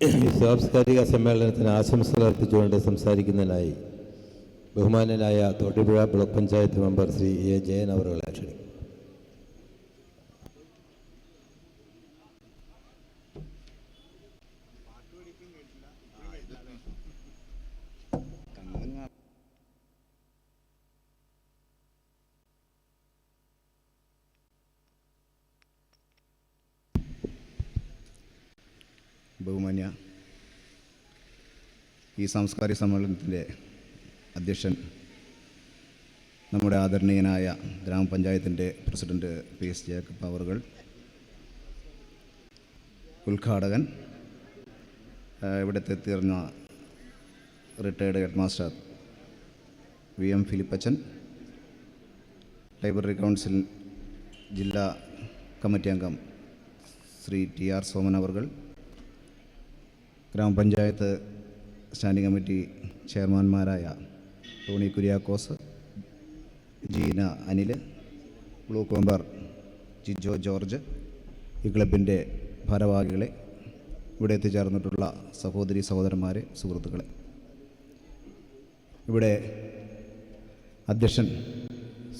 സാംസ്കാരിക സമ്മേളനത്തിന് ആശംസകൾ അർപ്പിച്ചുകൊണ്ട് സംസാരിക്കുന്നതിനായി ബഹുമാനനായ Thodupuzha block panchayat member Shri A Jayan അവരുടെ ക്ഷണിക്കും. ബഹുമാന്യ ഈ സാംസ്കാരിക സമ്മേളനത്തിൻ്റെ അധ്യക്ഷൻ നമ്മുടെ ആദരണീയനായ ഗ്രാമപഞ്ചായത്തിൻ്റെ പ്രസിഡന്റ് PS ജേക്കബ് അവറുകൾ, ഉദ്ഘാടകൻ ഇവിടുത്തെ തീർന്ന retired head master VM Philippachan, library council ജില്ലാ കമ്മിറ്റി അംഗം ശ്രീ TR സോമൻ അവർകൾ, ഗ്രാമപഞ്ചായത്ത് സ്റ്റാൻഡിംഗ് കമ്മിറ്റി ചെയർമാൻമാരായ Tony Kuriakose, Jeena Anil, block member Jijo George, ഈ ക്ലബിൻ്റെ ഭാരവാഹികളെ, ഇവിടെ എത്തിച്ചേർന്നിട്ടുള്ള സഹോദരി സഹോദരന്മാരെ, സുഹൃത്തുക്കളെ, ഇവിടെ അധ്യക്ഷൻ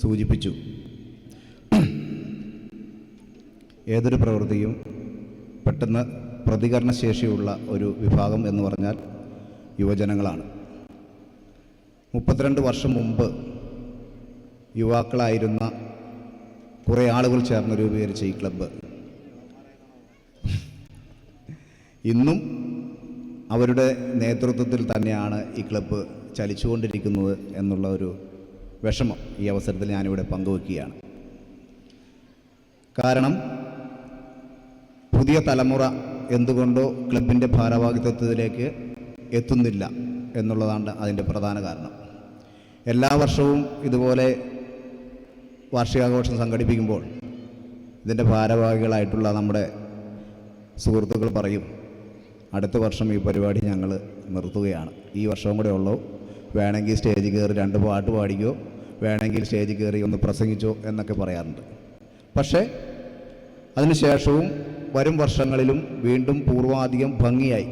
സൂചിപ്പിച്ചു, ഏതൊരു പ്രവൃത്തിയും പെട്ടെന്ന് പ്രതികരണശേഷിയുള്ള ഒരു വിഭാഗം എന്ന് പറഞ്ഞാൽ യുവജനങ്ങളാണ്. 32 വർഷം മുമ്പ് യുവാക്കളായിരുന്ന കുറേ ആളുകൾ ചേർന്ന് രൂപീകരിച്ച ഈ ക്ലബ്ബ് ഇന്നും അവരുടെ നേതൃത്വത്തിൽ തന്നെയാണ് ഈ ക്ലബ്ബ് ചലിച്ചുകൊണ്ടിരിക്കുന്നത് എന്നുള്ള ഒരു വിഷമം ഈ അവസരത്തിൽ ഞാനിവിടെ പങ്കുവയ്ക്കുകയാണ്. കാരണം പുതിയ തലമുറ എന്തുകൊണ്ടോ ക്ലബിൻ്റെ ഭാരവാഹിത്വത്തിലേക്ക് എത്തുന്നില്ല എന്നുള്ളതാണ് അതിൻ്റെ പ്രധാന കാരണം. എല്ലാ വർഷവും ഇതുപോലെ വാർഷികാഘോഷം സംഘടിപ്പിക്കുമ്പോൾ ഇതിൻ്റെ ഭാരവാഹികളായിട്ടുള്ള നമ്മുടെ സുഹൃത്തുക്കൾ പറയും, അടുത്ത വർഷം ഈ പരിപാടി ഞങ്ങൾ നിർത്തുകയാണ്, ഈ വർഷവും കൂടെ ഉള്ളൂ, വേണമെങ്കിൽ സ്റ്റേജിൽ കയറി 2 പാട്ട് പാടിക്കോ, വേണമെങ്കിൽ സ്റ്റേജിൽ കയറി ഒന്ന് പ്രസംഗിച്ചോ എന്നൊക്കെ പറയാറുണ്ട്. പക്ഷേ അതിനുശേഷവും വരും വർഷങ്ങളിലും വീണ്ടും പൂർവാധികം ഭംഗിയായി,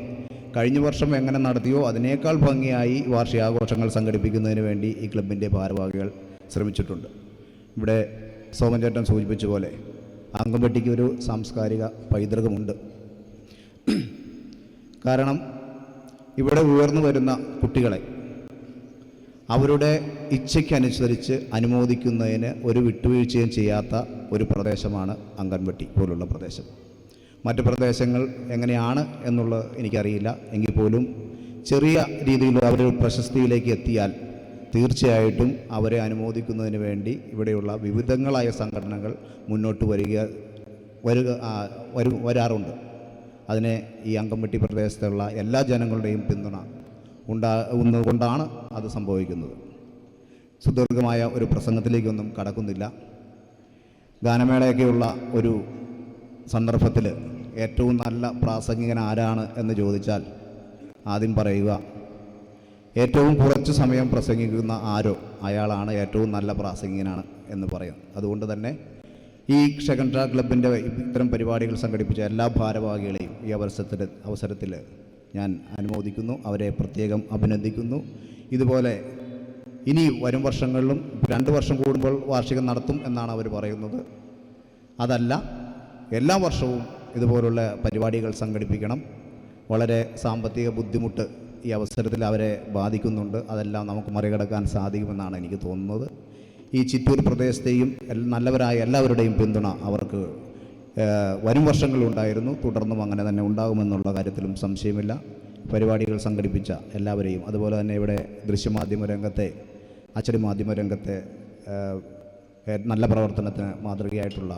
കഴിഞ്ഞ വർഷം എങ്ങനെ നടത്തിയോ അതിനേക്കാൾ ഭംഗിയായി വാർഷികാഘോഷങ്ങൾ സംഘടിപ്പിക്കുന്നതിന് വേണ്ടി ഈ ക്ലബിൻ്റെ ഭാരവാഹികൾ ശ്രമിച്ചിട്ടുണ്ട്. ഇവിടെ സോമൻ ചേട്ടൻ സൂചിപ്പിച്ച പോലെ അങ്കംവെട്ടിക്ക് ഒരു സാംസ്കാരിക പൈതൃകമുണ്ട്. കാരണം ഇവിടെ ഉയർന്നു വരുന്ന കുട്ടികളെ അവരുടെ ഇച്ഛയ്ക്കനുസരിച്ച് അനുമോദിക്കുന്നതിന് ഒരു വിട്ടുവീഴ്ചയും ചെയ്യാത്ത ഒരു പ്രദേശമാണ് അങ്കൻവെട്ടി പോലുള്ള പ്രദേശം. മറ്റ് പ്രദേശങ്ങൾ എങ്ങനെയാണ് എന്നുള്ളത് എനിക്കറിയില്ല. എങ്കിൽ പോലും ചെറിയ രീതിയിൽ അവർ പ്രശസ്തിയിലേക്ക് എത്തിയാൽ തീർച്ചയായിട്ടും അവരെ അനുമോദിക്കുന്നതിന് വേണ്ടി ഇവിടെയുള്ള വിവിധങ്ങളായ സംഘടനകൾ മുന്നോട്ട് വരാറുണ്ട്. അതിനെ ഈ അങ്കംവെട്ടി പ്രദേശത്തുള്ള എല്ലാ ജനങ്ങളുടെയും പിന്തുണ ഉണ്ടാകുന്നതുകൊണ്ടാണ് അത് സംഭവിക്കുന്നത്. സുദീർഘമായ ഒരു പ്രസംഗത്തിലേക്കൊന്നും കടക്കുന്നില്ല. ഗാനമേളയൊക്കെയുള്ള ഒരു സന്ദർഭത്തിൽ ഏറ്റവും നല്ല പ്രാസംഗികൻ ആരാണ് എന്ന് ചോദിച്ചാൽ ആദ്യം പറയുക, ഏറ്റവും കുറച്ച് സമയം പ്രസംഗിക്കുന്ന ആരോ അയാളാണ് ഏറ്റവും നല്ല പ്രാസംഗികനാണ് എന്ന് പറയും. അതുകൊണ്ട് തന്നെ ഈ ക്ഷകണ്ഠ ക്ലബിൻ്റെ ഇത്തരം പരിപാടികൾ സംഘടിപ്പിച്ച എല്ലാ ഭാരവാഹികളെയും ഈ അവസരത്തിൽ ഞാൻ അനുമോദിക്കുന്നു, അവരെ പ്രത്യേകം അഭിനന്ദിക്കുന്നു. ഇതുപോലെ ഇനി വരും വർഷങ്ങളിലും 2 വർഷം കൂടുമ്പോൾ വാർഷികം നടത്തും എന്നാണ് അവർ പറയുന്നത്. അതല്ല, എല്ലാ വർഷവും ഇതുപോലുള്ള പരിപാടികൾ സംഘടിപ്പിക്കണം. വളരെ സാമ്പത്തിക ബുദ്ധിമുട്ട് ഈ അവസരത്തിൽ അവരെ ബാധിക്കുന്നുണ്ട്. അതെല്ലാം നമുക്ക് മറികടക്കാൻ സാധിക്കുമെന്നാണ് എനിക്ക് തോന്നുന്നത്. ഈ ചിറ്റൂർ പ്രദേശത്തെയും നല്ലവരായ എല്ലാവരുടെയും പിന്തുണ അവർക്ക് വരും വർഷങ്ങളിലുണ്ടായിരുന്നു, തുടർന്നും അങ്ങനെ തന്നെ ഉണ്ടാകുമെന്നുള്ള കാര്യത്തിലും സംശയമില്ല. പരിപാടികൾ സംഘടിപ്പിച്ച എല്ലാവരെയും, അതുപോലെ തന്നെ ഇവിടെ ദൃശ്യമാധ്യമ രംഗത്തെ, അച്ചടി മാധ്യമ രംഗത്തെ നല്ല പ്രവർത്തനത്തിന് മാതൃകയായിട്ടുള്ള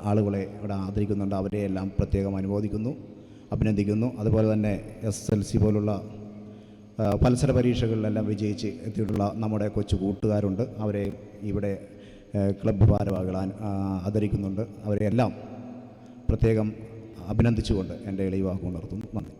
ആളുകളെ ഇവിടെ ആദരിക്കുന്നുണ്ട്. അവരെയെല്ലാം പ്രത്യേകം അനുമോദിക്കുന്നു, അഭിനന്ദിക്കുന്നു. അതുപോലെ തന്നെ SSLC പോലുള്ള മത്സര പരീക്ഷകളിലെല്ലാം വിജയിച്ച് എത്തിയിട്ടുള്ള നമ്മുടെ കൊച്ചു കൂട്ടുകാരുണ്ട്. അവരെ ഇവിടെ ക്ലബ്ബ് ഭാരവാഹികൾ ആദരിക്കുന്നുണ്ട്. അവരെയെല്ലാം പ്രത്യേകം അഭിനന്ദിച്ചുകൊണ്ട് എൻ്റെ എളിയ വാക്കുകൾ നിർത്തുന്നു. നന്ദി.